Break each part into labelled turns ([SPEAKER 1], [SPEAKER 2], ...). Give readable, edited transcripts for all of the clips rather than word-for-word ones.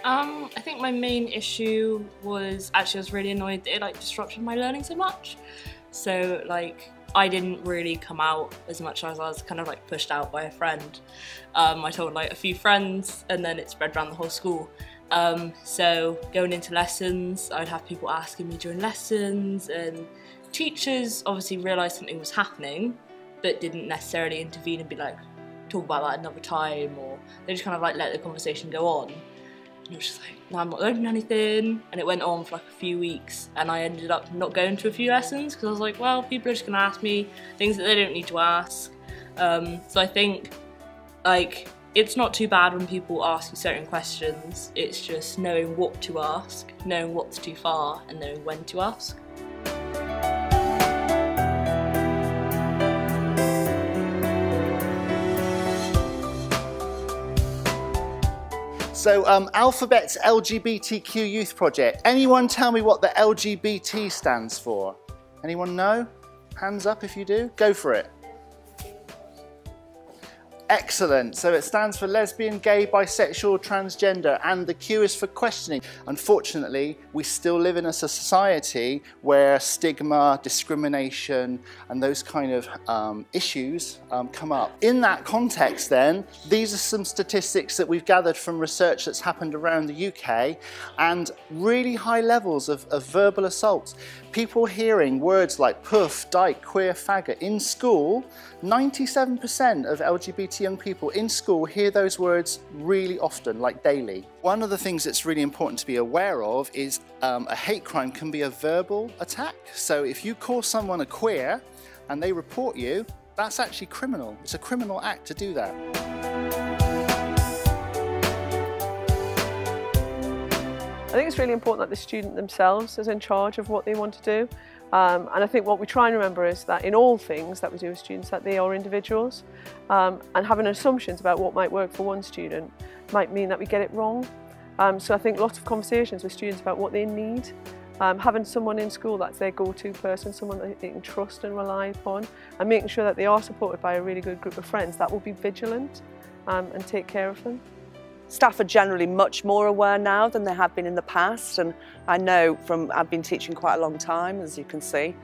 [SPEAKER 1] I think my main issue was actually I was really annoyed that it disrupted my learning so much. So I didn't really come out as much as I was kind of pushed out by a friend. I told a few friends and then it spread around the whole school. So going into lessons, I'd have people asking me during lessons, and teachers obviously realised something was happening but didn't necessarily intervene and be talk about that another time, or they just kind of let the conversation go on. And it was just no, I'm not learning anything, and it went on for a few weeks, and I ended up not going to a few lessons because I was well, people are just going to ask me things that they don't need to ask. So I think it's not too bad when people ask you certain questions, it's just knowing what to ask, knowing what's too far, and knowing when to ask.
[SPEAKER 2] So Alphabet's LGBTQ Youth Project. Anyone tell me what the LGBT stands for? Anyone know? Hands up if you do. Go for it. Excellent. So it stands for lesbian, gay, bisexual, transgender, and the Q is for questioning. Unfortunately, we still live in a society where stigma, discrimination, and those kind of issues come up. In that context then, these are some statistics that we've gathered from research that's happened around the UK, and really high levels of verbal assaults. People hearing words like puff, dyke, queer, faggot in school. 97% of LGBT young people in school hear those words really often, daily. One of the things that's really important to be aware of is a hate crime can be a verbal attack. So if you call someone a queer and they report you, that's actually criminal. It's a criminal act to do that.
[SPEAKER 3] I think it's really important that the student themselves is in charge of what they want to do. And I think what we try and remember is that in all things that we do with students, that they are individuals. And having assumptions about what might work for one student might mean that we get it wrong. So I think lots of conversations with students about what they need. Having someone in school that's their go-to person, someone that they can trust and rely upon, and making sure that they are supported by a really good group of friends that will be vigilant and take care of them.
[SPEAKER 4] Staff are generally much more aware now than they have been in the past, and I know I've been teaching quite a long time, as you can see,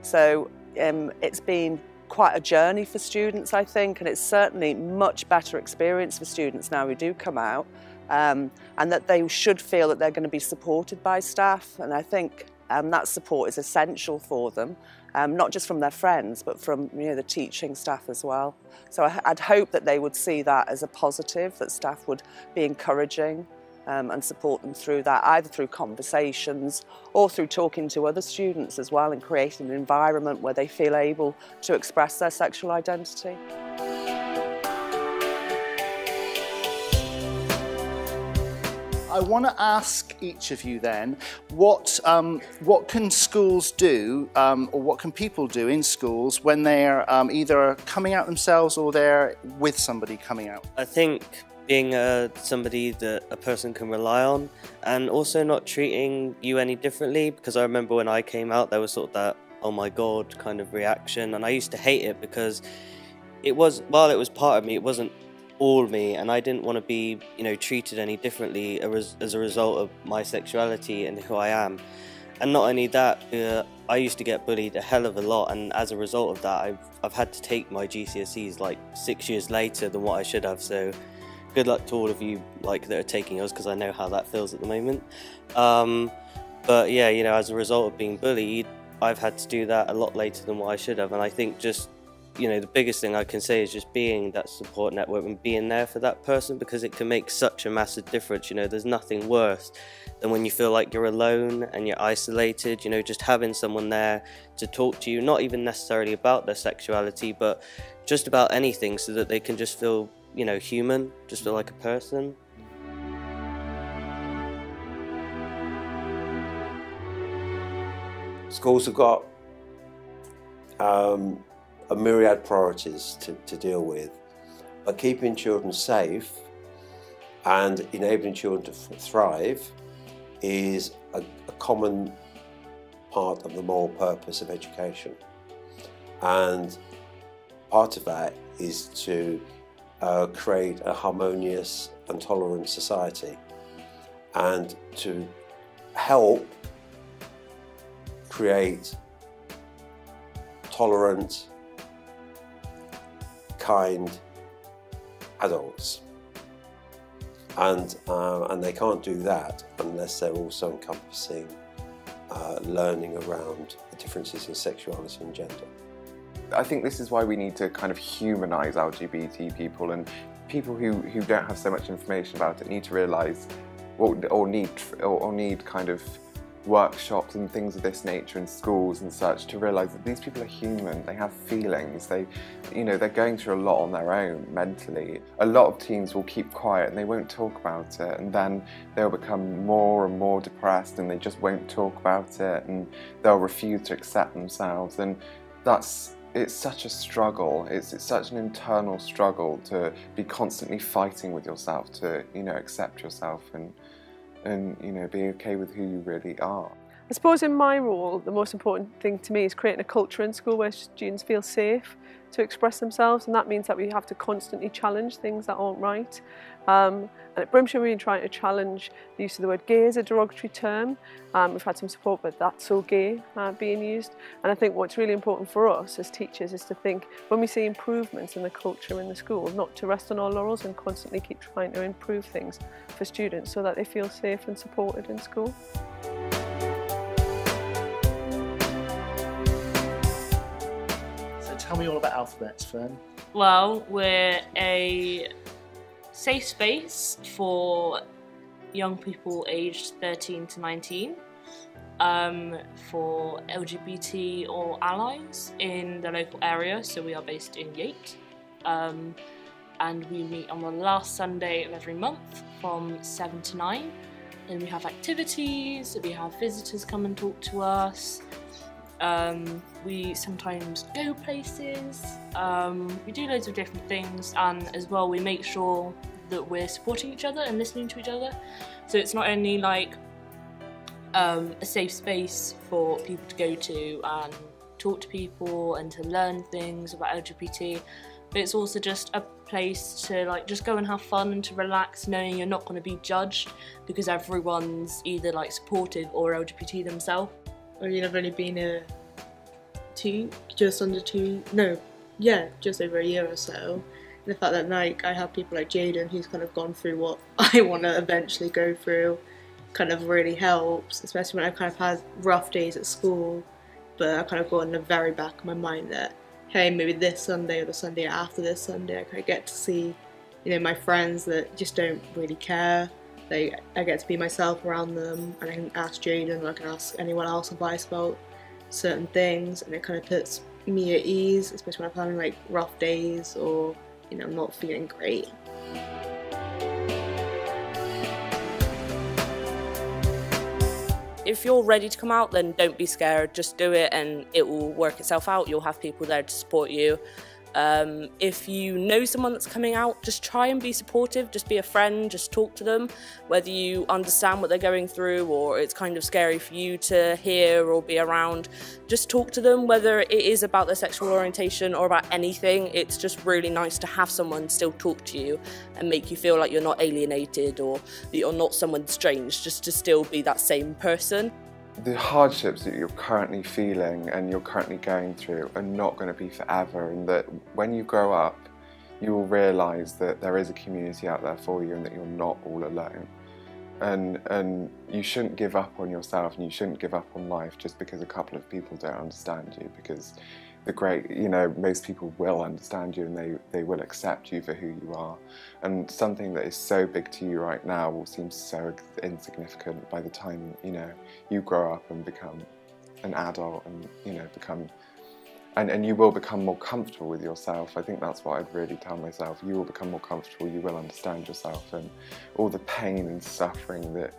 [SPEAKER 4] so it's been quite a journey for students, I think, and it's certainly much better experience for students now who do come out, and that they should feel that they're going to be supported by staff, and I think that support is essential for them, not just from their friends but from the teaching staff as well. So I'd hope that they would see that as a positive, that staff would be encouraging and support them through that, either through conversations or through talking to other students as well, and creating an environment where they feel able to express their sexual identity.
[SPEAKER 2] I want to ask each of you then, what can schools do, or what can people do in schools when they're either coming out themselves or they're with somebody coming out?
[SPEAKER 5] I think being somebody that a person can rely on, and also not treating you any differently, because I remember when I came out there was sort of that oh my god kind of reaction, and I used to hate it because while it was part of me, it wasn't all me, and I didn't want to be treated any differently as a result of my sexuality and who I am. And not only that, I used to get bullied a hell of a lot, and as a result of that I've had to take my GCSEs 6 years later than what I should have, so good luck to all of you that are taking us, because I know how that feels at the moment. But yeah, as a result of being bullied, I've had to do that a lot later than what I should have, and I think just the biggest thing I can say is just being that support network and being there for that person, because it can make such a massive difference. There's nothing worse than when you feel like you're alone and you're isolated, just having someone there to talk to you, not even necessarily about their sexuality, but just about anything, so that they can just feel, human, just feel like a person.
[SPEAKER 6] Schools have got a myriad priorities to deal with, but keeping children safe and enabling children to thrive is a common part of the moral purpose of education. And part of that is to create a harmonious and tolerant society. and to help create tolerant, kind adults. And they can't do that unless they're also encompassing learning around the differences in sexuality and gender.
[SPEAKER 7] I think this is why we need to kind of humanise LGBT people, and people who don't have so much information about it need to realise, or need kind of workshops and things of this nature in schools and such, to realise that these people are human, they have feelings, they're going through a lot on their own mentally. A lot of teens will keep quiet and they won't talk about it, and then they'll become more and more depressed and they just won't talk about it, and they'll refuse to accept themselves. And it's such a struggle, it's such an internal struggle to be constantly fighting with yourself to, accept yourself and be okay with who you really are.
[SPEAKER 3] I suppose in my role, the most important thing to me is creating a culture in school where students feel safe to express themselves, and that means that we have to constantly challenge things that aren't right. And at Brimshire we've been trying to challenge the use of the word gay as a derogatory term. We've had some support with "that's so gay" being used, and I think what's really important for us as teachers is to think, when we see improvements in the culture in the school, not to rest on our laurels and constantly keep trying to improve things for students so that they feel safe and supported in school.
[SPEAKER 2] Tell me all about Alphabets, Fern.
[SPEAKER 1] Well, we're a safe space for young people aged 13 to 19 for LGBT or allies in the local area. So we are based in Yate, and we meet on the last Sunday of every month from 7 to 9. And we have activities, we have visitors come and talk to us. We sometimes go places, we do loads of different things, and as well we make sure that we're supporting each other and listening to each other. So it's not only like a safe space for people to go to and talk to people and to learn things about LGBT, but it's also just a place to just go and have fun and to relax, knowing you're not going to be judged because everyone's either supportive or LGBT themselves.
[SPEAKER 8] I mean, I've only been here just over a year or so. And the fact that I have people like Jaden who's kind of gone through what I want to eventually go through kind of really helps, especially when I've kind of had rough days at school, but I kind of got in the very back of my mind that, hey, maybe this Sunday or the Sunday after this Sunday I kind of get to see, my friends that just don't really care. I get to be myself around them, and I can ask Jaden or I can ask anyone else advice about certain things, and it kind of puts me at ease, especially when I'm having rough days or I'm not feeling great.
[SPEAKER 9] If you're ready to come out, then don't be scared, just do it and it will work itself out. You'll have people there to support you. If you know someone that's coming out, just try and be supportive, just be a friend, just talk to them, whether you understand what they're going through or it's kind of scary for you to hear or be around. Just talk to them, whether it is about their sexual orientation or about anything. It's just really nice to have someone still talk to you and make you feel like you're not alienated or that you're not someone strange, just to still be that same person.
[SPEAKER 7] The hardships that you're currently feeling and you're currently going through are not going to be forever, and that when you grow up you will realise that there is a community out there for you and that you're not all alone. And you shouldn't give up on yourself and you shouldn't give up on life just because a couple of people don't understand you, because most people will understand you and they will accept you for who you are. And something that is so big to you right now will seem so insignificant by the time you grow up and become an adult and and you will become more comfortable with yourself. I think that's what I'd really tell myself. You will become more comfortable, you will understand yourself, and all the pain and suffering that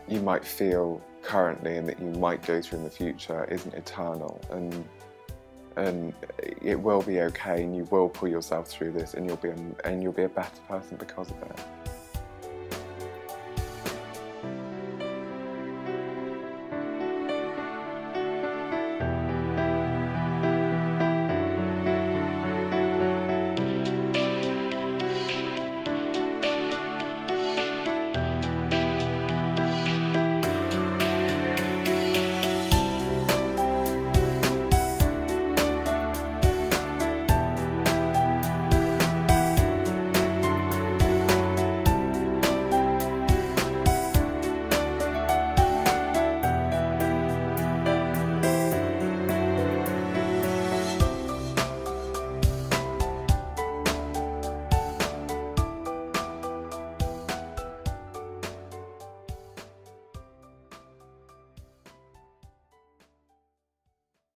[SPEAKER 7] you might feel currently and that you might go through in the future isn't eternal, and it will be okay, and you will pull yourself through this, and you'll be a better person because of it.